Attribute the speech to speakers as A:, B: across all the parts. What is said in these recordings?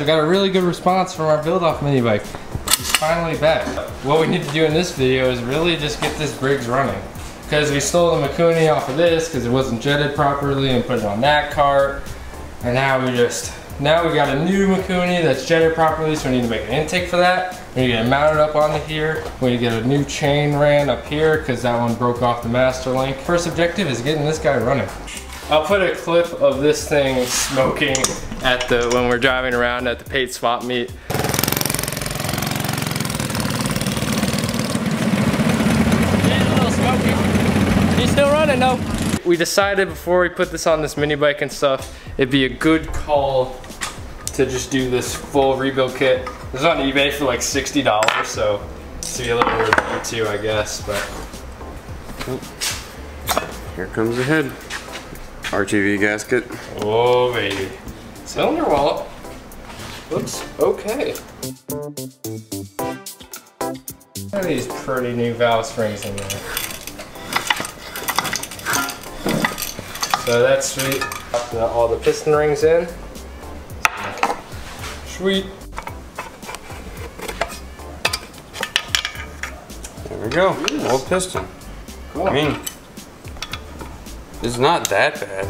A: we got a really good response from our build-off mini bike. It's finally back. What we need to do in this video is really just get this Briggs running. Because we stole the Mikuni off of this because it wasn't jetted properly and put it on that cart. And now we got a new Mikuni that's jetted properly, so we need to make an intake for that. We need to get it mounted up onto here. We need to get a new chain ran up here because that one broke off the master link. First objective is getting this guy running. I'll put a clip of this thing smoking at when we're driving around at the Pate Swap Meet. Yeah, a little smoky. He's still running though. We decided before we put this on this mini bike and stuff, it'd be a good call to just do this full rebuild kit. This is on eBay for like $60, so it's be a little worth it too, I guess. But
B: here comes the head. RTV gasket.
A: Oh baby. Cylinder wallet. Looks okay. Look at these pretty new valve springs in there. So that's sweet. Got all the piston rings in. Sweet.
B: There we go. Old piston.
A: Cool.
B: I mean, it's not that bad.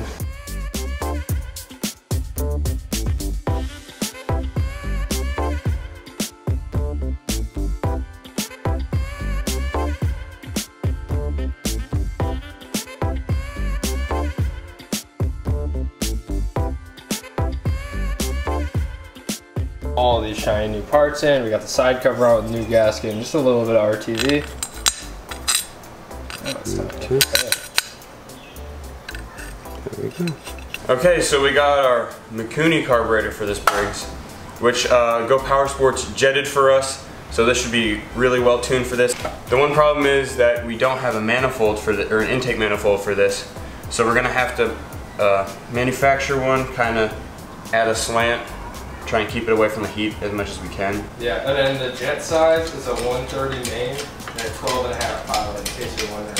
A: All these shiny new parts in. We got the side cover on with new gasket and just a little bit of RTV.
B: There we go. Okay, so we got our Mikuni carburetor for this Briggs, which Go Power Sports jetted for us. So this should be really well tuned for this. The one problem is that we don't have a manifold for or an intake manifold for this. So we're gonna have to manufacture one, kind of add a slant, try and keep it away from the heat as much as we can.
A: Yeah, and then the jet size is a 130 main and a 12.5 pilot, in case you're wondering.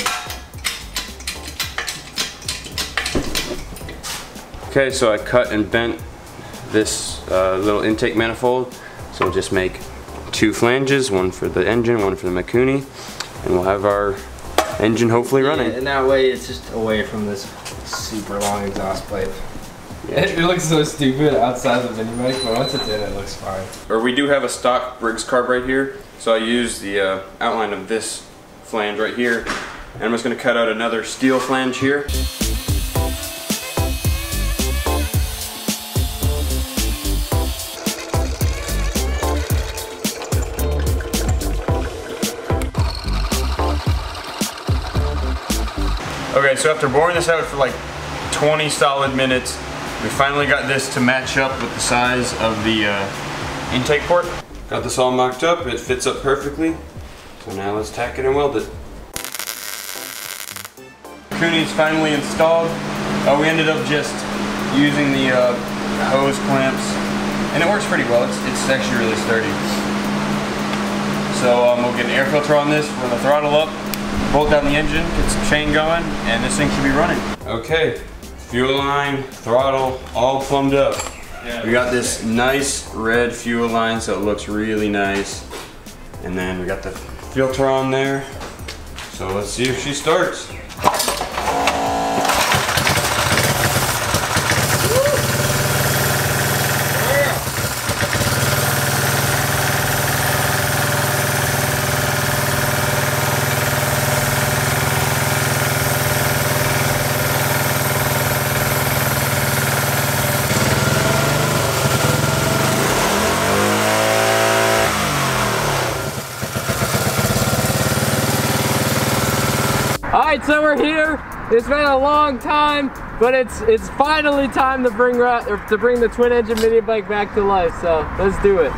B: Okay, so I cut and bent this little intake manifold. So we'll just make 2 flanges, one for the engine, one for the Mikuni, and we'll have our engine hopefully running.
A: And that way it's just away from this super long exhaust pipe. Yeah. It looks so stupid outside the mini bike, but once it's in, it looks fine.
B: Or we do have a stock Briggs carb right here, so I use the outline of this flange right here, and I'm just going to cut out another steel flange here. Okay, so after boring this out for like 20 solid minutes, we finally got this to match up with the size of the intake port. Got this all mocked up, it fits up perfectly. So now let's tack it and weld it. Mikuni's finally installed. We ended up just using the hose clamps, and it works pretty well. It's actually really sturdy. So we'll get an air filter on this, run the throttle up, bolt down the engine, get some chain going, and this thing should be running. Okay. Fuel line, throttle, all plumbed up. Yeah, we got this nice red fuel line, so it looks really nice. And then we got the filter on there. So let's see if she starts.
A: Alright, so we're here. It's been a long time, but it's finally time to bring the twin engine mini bike back to life. So let's do it.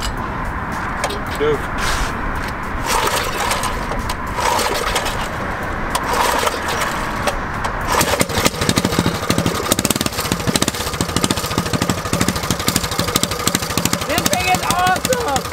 A: This thing is awesome!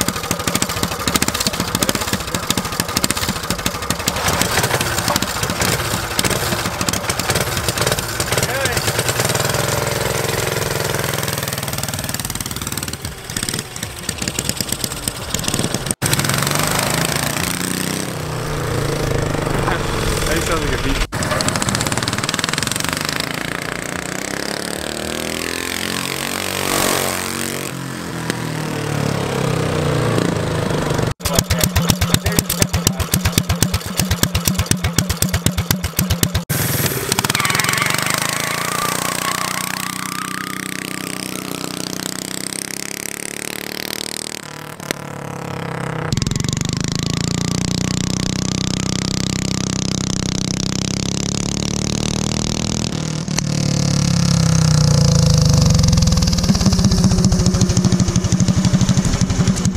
B: like a beat.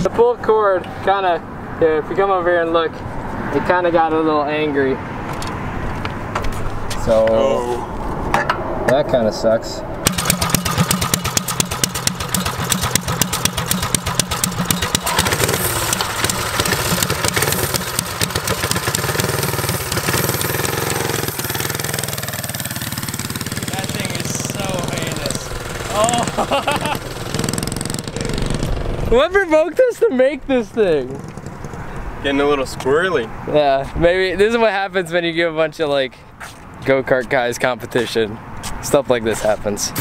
A: The pull cord kind of, if you come over here and look, it kind of got a little angry. So that kind of sucks. That thing is so heinous. Oh! What provoked us to make this thing?
B: Getting a little squirrely.
A: Yeah, maybe this is what happens when you give a bunch of like go-kart guys competition. Stuff like this happens.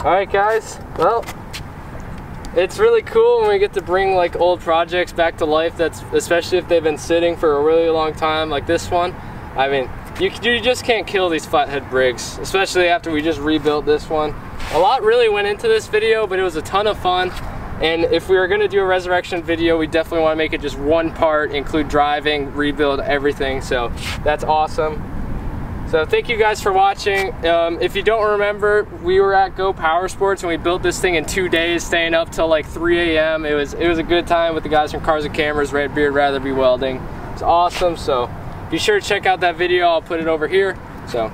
A: Alright guys, well, it's really cool when we get to bring like old projects back to life, that's especially if they've been sitting for a really long time like this one. I mean, you just can't kill these flathead Briggs, especially after we just rebuilt this one. A lot really went into this video, but it was a ton of fun. And if we were going to do a resurrection video, we definitely want to make it just one part, include driving, rebuild, everything. So that's awesome. So thank you guys for watching. If you don't remember, we were at Go Power Sports and we built this thing in 2 days, staying up till like 3 a.m. It was a good time with the guys from Cars and Cameras, Rather B Welding. It's awesome. So be sure to check out that video. I'll put it over here. So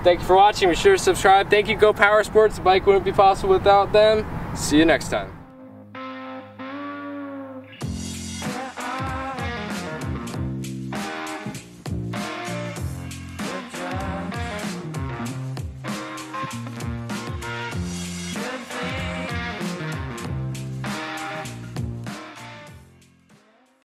A: thank you for watching. Be sure to subscribe. Thank you, Go Power Sports. The bike wouldn't be possible without them. See you next time.